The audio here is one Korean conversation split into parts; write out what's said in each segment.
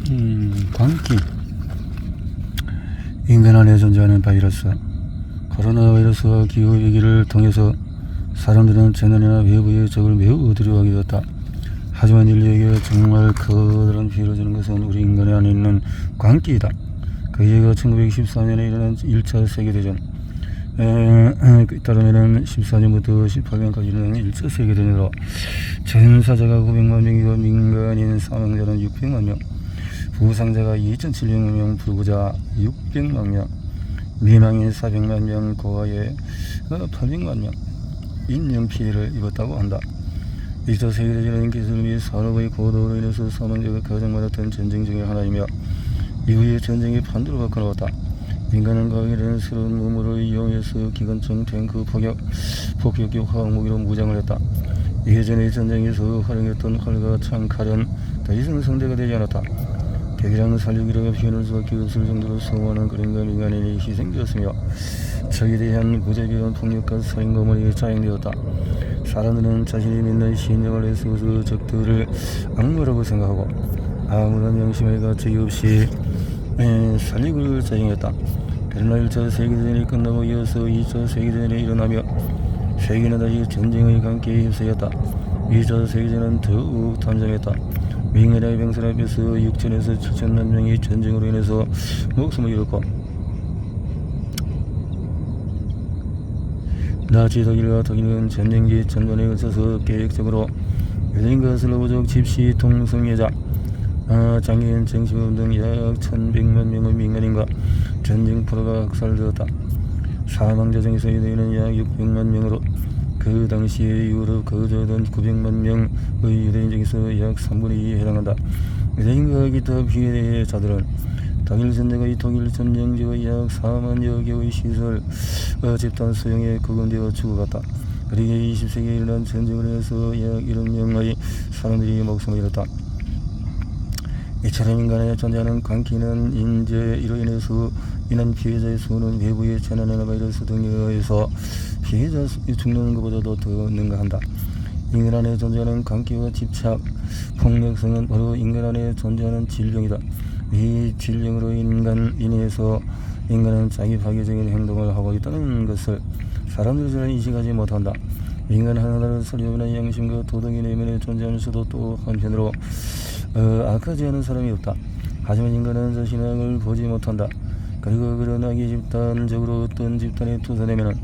광기. 인간 안에 존재하는 바이러스. 코로나 바이러스와 기후위기를 통해서 사람들은 재난이나 외부의 적을 매우 두려워하게 되었다. 하지만 인류에게 정말 커다란 피해를 주는 것은 우리 인간 안에 있는 광기이다. 그 얘기가 1914년에 일어난 1차 세계대전, 따르면 14년부터 18년까지 일어난 1차 세계대전으로 전사자가 900만 명이고 민간인 사망자는 600만 명, 부상자가 2,700명, 불구자 600만 명, 미망인 400만 명, 고아에 800만 명 인명피해를 입었다고 한다. 2차 세계대전은 기술 및 산업의 고도로 인해서 사망자가 가장 많았던 전쟁 중의 하나이며 이후에 전쟁이 판도를 바꿔놓았다. 인간은 과학이라는 새로운 무물을 이용해서 기관총, 탱크, 폭격기, 화학무기로 무장을 했다. 예전의 전쟁에서 활용했던 활과 창, 칼은 더 이상 상대가 되지 않았다. 객이랑 살리기라고 표현할 수밖에 없을 정도로 수많은 그림과 민간인이 희생되었으며 적에 대한 무자비한 폭력과 살인검을 자행되었다. 사람들은 자신이 믿는 신념을 세워서 적들을 악마라고 생각하고 아무런 양심의 가책이 없이 살리기를 자행했다. 그러나 1차 세계대전이 끝나고 이어서 2차 세계대전이 일어나며 세계는 다시 전쟁의 관계에 휩싸였다. 2차 세계대전은 더욱 담장했다. 민간의 병살 앞에서 6천에서 7천만 명이 전쟁으로 인해서 목숨을 잃었고 나치 독일과 독일은 전쟁지 전반에 걸쳐서 계획적으로 유대인과 슬로브족 집시 동성애자 장애인 정신범 등 약 1,100만 명의 민간인과 전쟁 포로가 학살되었다. 사망자 중에서 유대인은 약 600만 명으로 그 당시에 유럽 거주하던 900만 명의 유대인 중에서 약 3분의 2에 해당한다. 유대인과 기타 피해자들은 독일 전쟁의 독일 점령지의 약 4만여 개의 시설 집단 소형에 구금되어 죽어갔다. 그리고 20세기에 일어난 전쟁을 인해서 약 1억 명의 사람들이 목숨을 잃었다. 이처럼 인간에 존재하는 광기는 이로 인해서 인한 피해자의 수는 외부의 재난이나 바이러스 등에 의해서 피해자 죽는 것보다도 더 능가한다. 인간 안에 존재하는 광기와 집착, 폭력성은 바로 인간 안에 존재하는 질병이다. 이 질병으로 인해서 인간은 자기 파괴적인 행동을 하고 있다는 것을 사람들이 잘 인식하지 못한다. 인간 하나를 살려보는 양심과 도덕의 내면에 존재하면서도 또 한편으로 악하지 않은 사람이 없다. 하지만 인간은 자신의 악을 보지 못한다. 그리고 그런 악이 집단적으로 어떤 집단에 투사되면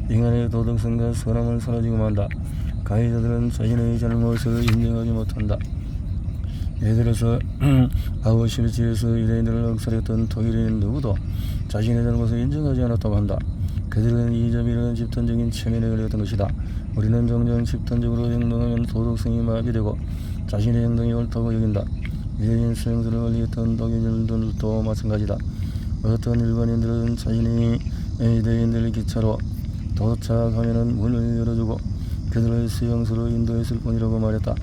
인간의 도덕성과 선함은 사라지고 만다. 가해자들은 자신의 잘못을 인정하지 못한다. 예를 들어서 아우슈비츠에서 유대인들을 억살했던 독일인 누구도 자신의 잘못을 인정하지 않았다고 한다. 그들은 이점이라는 집단적인 체면에 걸렸던 것이다. 우리는 종종 집단적으로 행동하면 도덕성이 마비되고 자신의 행동이 옳다고 여긴다. 유대인 수용소를 관리했던 독일인들도 마찬가지다. 어떤 일반인들은 자신이 유대인들 기차로 도착하면 문을 열어주고 그들의 수용소로 인도했을 뿐이라고 말했다.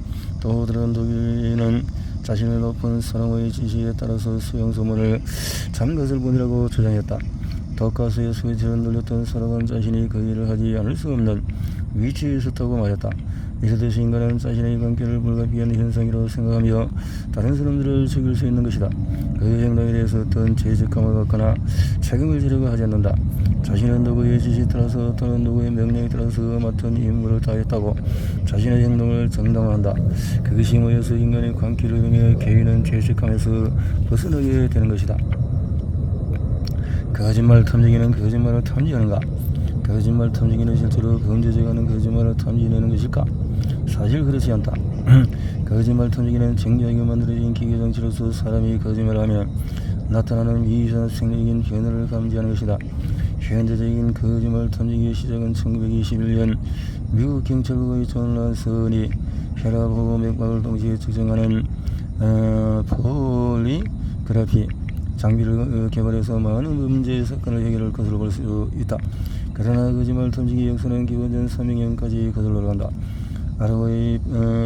또 다른 독일인은 자신의 높은 사람의 지시에 따라서 수용소 문을 잠갔을 뿐이라고 주장했다. 덕가스의 소리처럼 눌렸던 사람은 자신이 그 일을 하지 않을 수 없는 위치에 있었다고 말했다. 이렇듯이 인간은 자신의 관계를 불가피한 현상이라고 생각하며 다른 사람들을 죽일 수 있는 것이다. 그 행동에 대해서 어떤 죄책감을 갖거나 책임을 지려고 하지 않는다. 자신은 누구의 지시에 따라서 또는 누구의 명령에 따라서 맡은 임무를 다했다고 자신의 행동을 정당화한다. 그것이 모여서 인간의 관계를 이루며 개인은 죄책감에서 벗어나게 되는 것이다. 거짓말 탐지기는 거짓말을 탐지하는가? 거짓말 탐지기는 실제로 범죄자가 하는 거짓말을 탐지내는 것일까? 사실 그렇지 않다. 거짓말 탐지기는 정교하게 만들어진 기계 장치로서 사람이 거짓말을 하면 나타나는 미생리적인 변화를 감지하는 것이다. 현대적인 거짓말 탐지기의 시작은 1921년 미국 경찰국의 존 란슨이 혈압하고 맥박을 동시에 측정하는 폴리그래피 장비를 개발해서 많은 범죄 사건을 해결할 것으로 볼 수 있다. 그러나 거짓말 탐지기 역사는 기원전 300년까지 거슬러 간다. 아랍의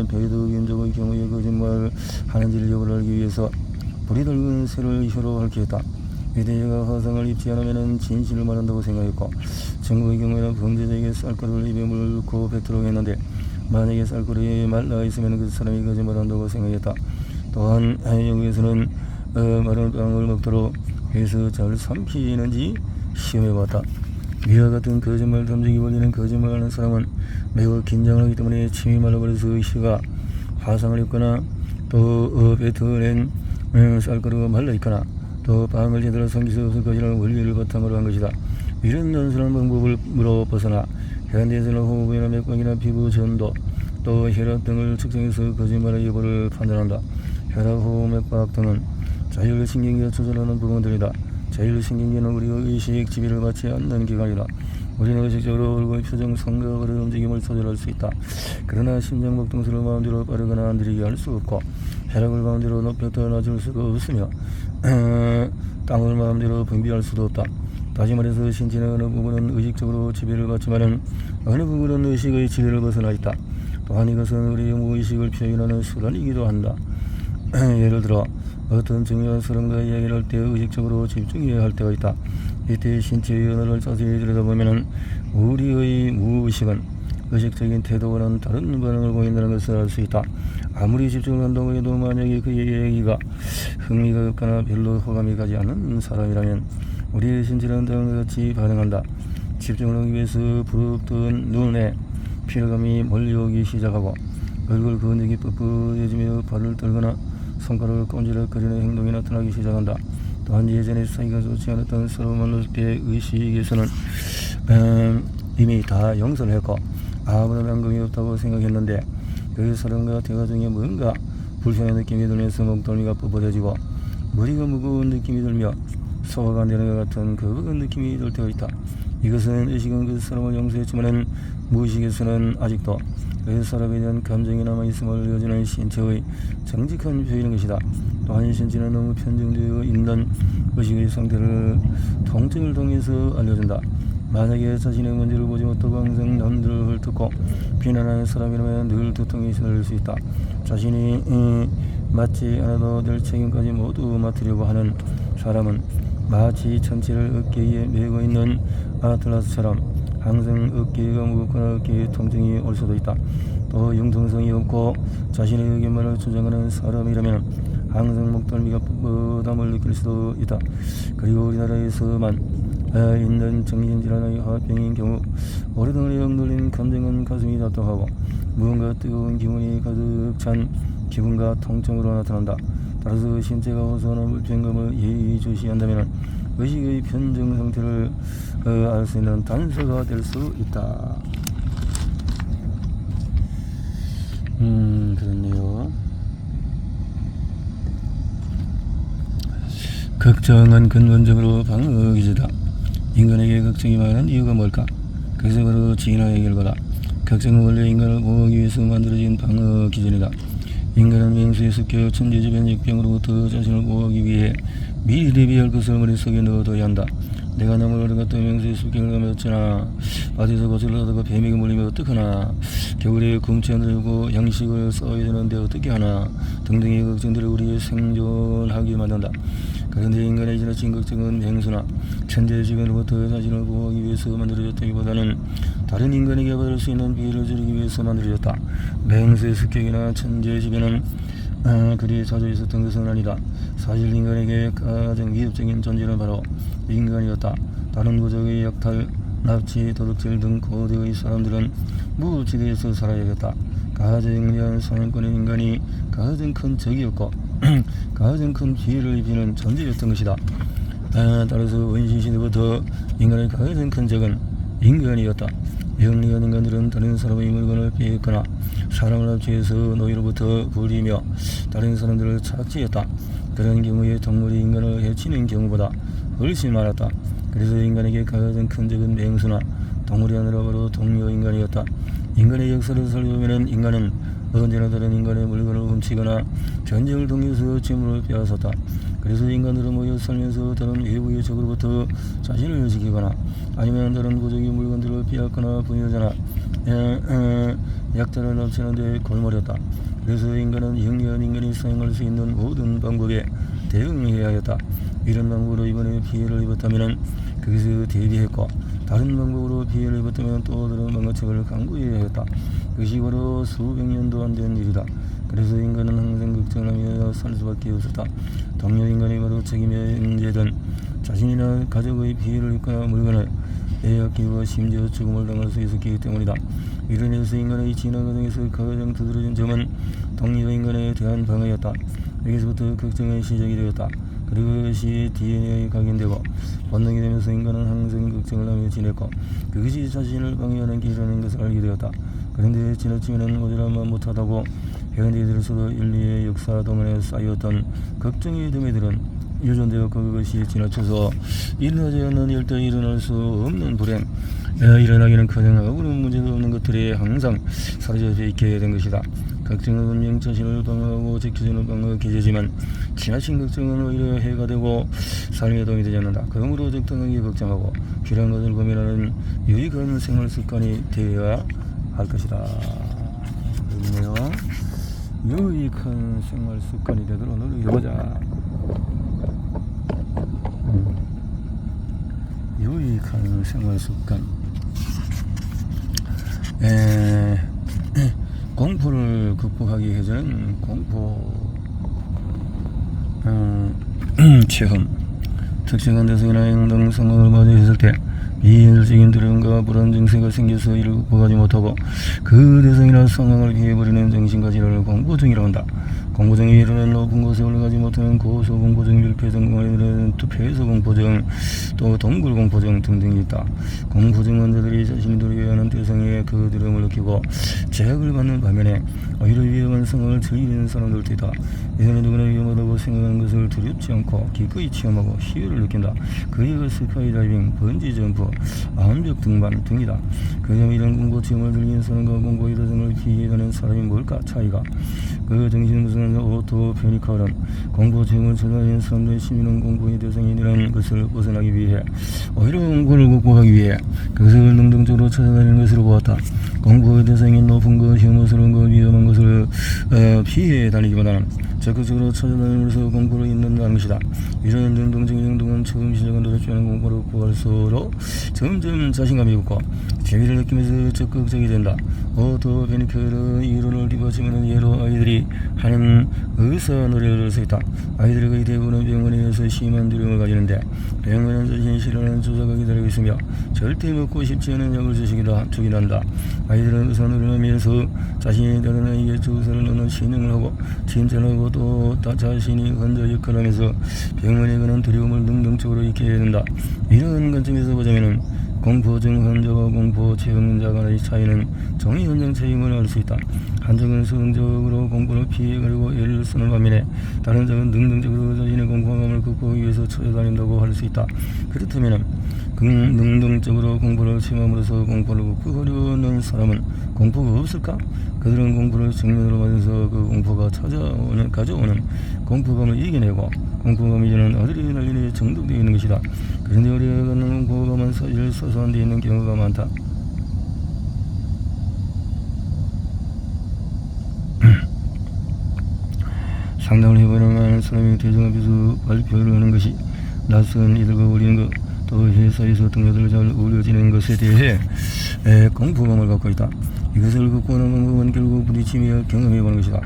베이두 민족의 경우에 거짓말 하는지를 여부를 알기 위해서 불이 붉은 쇠를 혀로 핥기했다. 유대인가 화상을 입지 않으면 진실을 말한다고 생각했고, 중국의 경우에는 범죄자에게 쌀가루를 입에 물고 뱉도록 했는데 만약에 쌀가루에 말라 있으면 그 사람이 거짓말한다고 생각했다. 또한 영국에서는 마른 빵을 먹도록 해서 잘 삼키는지 시험해봤다. 이와 같은 거짓말 탐지기 원리는 거짓말하는 사람은 매우 긴장하기 때문에 침이 말라버려서 의식가 화상을 입거나 또 뱉어낸 쌀가루가 말라있거나 또 빵을 제대로 삼킬 수 없을 것이라는 원리를 바탕으로 한 것이다. 이런 단순한 방법으로 벗어나 현대에서는 호흡이나 맥박이나 피부 전도 또 혈압 등을 측정해서 거짓말의 여부를 판단한다. 혈압, 호흡, 맥박 등은 자율신경계가 조절하는 부분들이다. 자율신경계는 우리의 의식 지배를 받지 않는 기관이다. 우리는 의식적으로 얼굴 표정, 성격을 움직임을 조절할 수 있다. 그러나 심장 박동수를 마음대로 빠르거나 느리게 할 수 없고 혈압을 마음대로 높였다 낮출 수가 없으며 땀을 마음대로 분비할 수도 없다. 다시 말해서 신체의 어느 부분은 의식적으로 지배를 받지만은 어느 부분은 의식의 지배를 벗어나 있다. 또한 이것은 우리의 무의식을 표현하는 수단이기도 한다. 예를 들어 어떤 중요한 사람과 이야기를 할 때 의식적으로 집중해야 할 때가 있다. 이때 신체의 언어를 자세히 들여다보면 우리의 무의식은 의식적인 태도와는 다른 반응을 보인다는 것을 알 수 있다. 아무리 집중을 한다고 해도 만약에 그의 얘기가 흥미가 없거나 별로 호감이 가지 않는 사람이라면 우리의 신체는 다음과 같이 반응한다. 집중을 하기 위해서 부릅뜬 눈에 피로감이 몰려오기 시작하고 얼굴 근육이 뻣뻣해지며 발을 떨거나 손가락을 꼼지락거리는 행동이 나타나기 시작한다. 또한 예전에 사이가 좋지 않았던 서로 만날 때 의식에서는 이미 다 용서를 했고 아무런 앙금이 없다고 생각했는데 그 사람과 대화 중에 뭔가 불편한 느낌이 들면서 목덜미가 뻣뻣해지고 머리가 무거운 느낌이 들며 소화가 안 되는 것 같은 거북한 느낌이 들 때가 있다. 이것은 의식은 그 사람을 용서했지만 무의식에서는 아직도 그 사람에 대한 감정이 남아있음을 여전한 신체의 정직한 표현인 것이다. 또한 신체는 너무 편중되어 있는 의식의 상태를 통증을 통해서 알려준다. 만약에 자신의 문제를 보지 못하고 항상 남들을 헐뜯고 비난하는 사람이라면 늘 두통이 시달릴 수 있다. 자신이 맞지 않아도 늘 책임까지 모두 맡으려고 하는 사람은 마치 전체를 어깨에 메고 있는 아틀라스처럼 항상 어깨가 무겁거나 어깨에 통증이 올 수도 있다. 또 융통성이 없고 자신의 의견만을 주장하는 사람이라면 항상 목덜미가 뻣뻣함을 느낄 수도 있다. 그리고 우리나라에서만 있는 정신질환의 화병인 경우 오래동안에 억눌린 감정은 가슴이 답답하고 무언가 뜨거운 기운이 가득 찬 기분과 통증으로 나타난다. 따라서 신체가 호소하는 불편감을 예의주시한다면 의식의 편정 상태를 알 수 있는 단서가 될 수 있다. 그렇네요. 걱정은 근본적으로 방어기제다. 인간에게 걱정이 많은 이유가 뭘까? 그것이 바로 진화의 결과다. 걱정은 원래 인간을 보호하기 위해서 만들어진 방어기전이다. 인간은 맹수에 습겨 천재지변 역병으로부터 자신을 보호하기 위해 미리 대비할 것을 머릿속에 넣어둬야 한다. 내가 나무를 얻어갔다 맹수에 습격을 감았잖아. 밭에서 고철을 하다가 뱀에게 물리면 어떡하나. 겨울에 굶지 않으려고 양식을 써야 되는데 어떻게 하나. 등등의 걱정들을 우리의 생존하게 만든다. 그런데 인간의 지나친 걱정은 맹수나 천재지변으로부터 자신을 보호하기 위해서 만들어졌다기보다는 다른 인간에게 받을 수 있는 피해를 줄이기 위해서 만들어졌다. 맹수의 습격이나 천재지변은 그리 자주 있었던 것은 아니다. 사실 인간에게 가장 위협적인 존재는 바로 인간이었다. 다른 부족의 약탈, 납치, 도둑질 등 고대의 사람들은 무지대에서 살아야겠다. 가장 영리한 사냥꾼의 인간이 가장 큰 적이었고 가장 큰 피해를 입히는 존재였던 것이다. 따라서 원시시대부터 인간의 가장 큰 적은 인간이었다. 영리한 인간들은 다른 사람의 물건을 빼앗거나 사람을 납치해서 노예로부터 부리며 다른 사람들을 착취했다. 그런 경우에 동물이 인간을 해치는 경우보다 훨씬 많았다. 그래서 인간에게 가장 큰 적은 맹수나 동물이 아니라 바로 동료인간이었다. 인간의 역사를 살펴보면 인간은 언제나 다른 인간의 물건을 훔치거나 전쟁을 통해서 재물을 빼앗았다. 그래서 인간들은 모여 살면서 다른 외부의 적으로부터 자신을 지키거나 아니면 다른 부족의 물건들을 빼앗거나 분열하거나 약탈을 납치하는 데 골몰했다. 그래서 인간은 영리한 인간이 사용할 수 있는 모든 방법에 대응해야 했다. 이런 방법으로 이번에 피해를 입었다면 거기서 대비했고 다른 방법으로 피해를 입었다면 또 다른 방어책을 강구해야 했다. 그것이 바로 수백 년도 안 된 일이다. 그래서 인간은 항상 걱정하며 살 수밖에 없었다. 동료 인간이 바로 책임의 인재든 자신이나 가족의 피해를 입거나 물건을 빼앗기고 심지어 죽음을 당할 수 있었기 때문이다. 이로 인해서 인간의 진화 과정에서 가장 두드러진 점은 동료 인간에 대한 방어였다. 여기서부터 걱정의 시작이 되었다. 그리고 그것이 DNA에 각인되고 본능이 되면서 인간은 항상 걱정을 하며 지냈고 그것이 자신을 방해하는 길이라는 것을 알게 되었다. 그런데 지나치면 모자라만 못하다고 현대에 들어서도 인류의 역사 동안에 쌓였던 걱정의 드매들은 유전되었고 그것이 지나쳐서 일어나지 않는 일대 일어날 수 없는 불행 일어나기는커녕 아무런 문제도 없는 것들이 항상 사라져 있게 된 것이다. 걱정은 분명 자신을 방어하고 지켜주는 방어 기제지만 지나친 걱정은 오히려 해가 되고 삶에 도움이 되지 않는다. 그러므로 적당하게 걱정하고 필요한 것을 고민하는 유익한 생활 습관이 되어야 할 것이다. 그렇네요. 유익한 생활 습관이 되도록 노력해보자. 유익한 생활 습관. 공포를 극복하기 위해서는 공포 체험 특정한 대상이나 행동 상황을 마주했을 때 비현실적인 두려움과 불안 증세가 생겨서 이를 극복하지 못하고 그 대상이나 상황을 피해버리는 정신과 질환을 공포증이라고 한다. 공포증이 일어나는 높은 곳에 올라가지 못하는 고소공포증, 밀폐증, 폐소공포증, 또 동굴공포증 등등이 있다. 공포증 환자들이 자신이 두려워야 하는 대상에 그 두려움을 느끼고 제약을 받는 반면에 오히려 위험한 상황을 즐기는 사람들도 있다. 이들은 누구나 위험하다고 생각하는 것을 두렵지 않고 기꺼이 체험하고 희열을 느낀다. 그게 스카이다이빙, 번지점프, 암벽 등반 등이다. 그럼 이런 공포 체험을 즐기는 사람과 공포의 대상을 피해가는 사람이 뭘까? 차이가 그 정신무성한 오토페니카는 공포 체험을 찾아다니는 사람들의 심리는 공포의 대상이라는 것을 벗어나기 위해 오히려 공포를 극복하기 위해 그것을 능동적으로 찾아다니는 것으로 보았다. 공포의 대상이 높은 것, 혐오스러운 것, 위험한 것을 피해 다니기보다는 적극적으로 찾아다니면서 공포를 잊는다는 것이다. 이런 능동적인 행동은 처음 시작은 어렵지 않은 공포를 극복할수록 점점 자신감이 붙고 재미를 느끼면서 적극적이 된다. 오토페니카의 이론을 뒷받침하는 예로 아이들이 하는 의사 노래를 들 수 있다. 아이들의 거의 대부분은 병원에서 심한 두려움을 가지는데 병원은 자신이 싫어하는 주사가 기다리고 있으며 절대 먹고 싶지 않은 약을 주긴 한다. 아이들은 의사 노래를 하면서 자신이 다른 아이에게 주사를 넣는 신용을 하고 칭찬하고 또 자신이 환자 역할을 하면서 병원에 관한 두려움을 능동적으로 잊게 된다. 이런 관점에서 보자면은 공포증 환자와 공포 체험자 간의 차이는 종이 현장 차이임을 알 수 있다. 한쪽은 수동적으로 공포를 피해가려고 애를 쓰는 반면에 다른 쪽은 능동적으로 자신의 공포감을 극복하기 위해서 찾아다닌다고 할 수 있다. 그렇다면 능동적으로 공포를 체험함으로써 공포를 극복하려는 사람은 공포가 없을까? 그들은 공포를 정면으로 맞아서 그 공포가 가져오는 공포감을 이겨내고 공포감이 저는 아드레날린에 중독되어 있는 것이다. 그런데 우리가 갖는 공포감은 사실 소소한 데 있는 경우가 많다. 상담을 해보는 많은 사람이 대중 앞에서 발표를 하는 것이 낯선 이들과 어울리는 것, 또 회사에서 동료들과 잘 어울려지는 것에 대해 공포감을 갖고 있다. 이것을 극복하는 방법은 결국 부딪히며 경험해보는 것이다.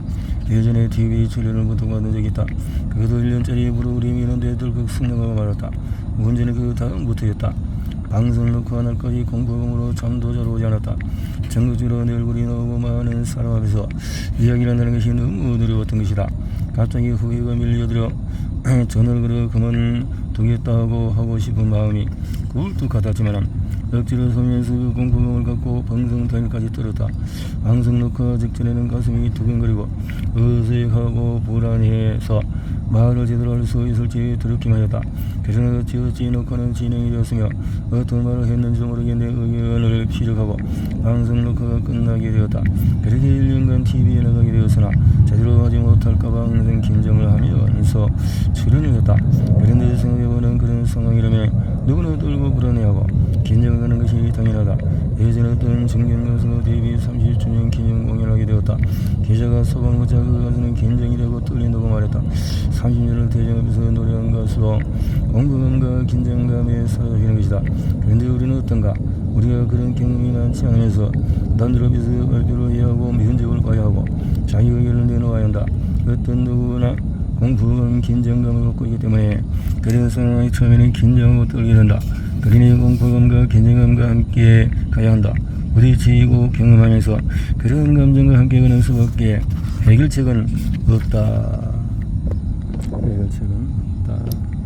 예전에 TV 출연을 부탁받은 적이 있다. 그것도 1년짜리 프로그램이었는데 덜컥 승낙하고 말았다. 문제는 그 다음부터였다. 방송 놓고 하늘까지 공포감으로 잠도 잘 오지 않았다. 전국적으로 내 얼굴이 나오고 많은 사람 앞에서 이야기를 한다는 것이 너무 두려웠던 것이다. 갑자기 후회가 밀려들어 전화를 걸어 그만두겠다고 하고 싶은 마음이 굴뚝 같았지만 억지로 서면서 그 공포감을 갖고 방송 타임까지 떨었다. 방송 녹화 직전에는 가슴이 두근거리고 어색하고 불안해서 말을 제대로 할 수 있을지 두렵기만 했다. 그러나 어찌 녹화는 진행이 되었으며 어떤 말을 했는지 모르겠는데 의견을 피력하고 방송 녹화가 끝나게 되었다. 그렇게 1년간 TV에 나가게 되었으나 제대로 하지 못할까봐 항상 긴장을 하면서 출연을 했다. 그런데 생각해보는 그런 상황이라면 누구나 떨고 불안해하고 긴장을 하는 것이 당연하다. 예전에 어떤 정경 가수가 데뷔 30주년 기념 공연하게 되었다. 기자가 소방하자 그 가수는 긴장이 되고 떨린다고 말했다. 30년을 대중 앞에서 노래한 가수로 공포감과 긴장감에 사라지는 것이다. 그런데 우리는 어떤가? 우리가 그런 경험이 많지 않으면서 남들 앞에서 발표를 해야 하고 면접을 봐야 하고 자기 의견을 내놓아야 한다. 어떤 누구나 공부는 긴장감을 갖고 있기 때문에 그런 상황에 처음에는 긴장하고 떨게 된다. 그러니 공포감과 긴장감과 함께 가야 한다. 부딪히고 경험하면서 그런 감정과 함께 가는 수밖에 해결책은 없다. 해결책은 없다.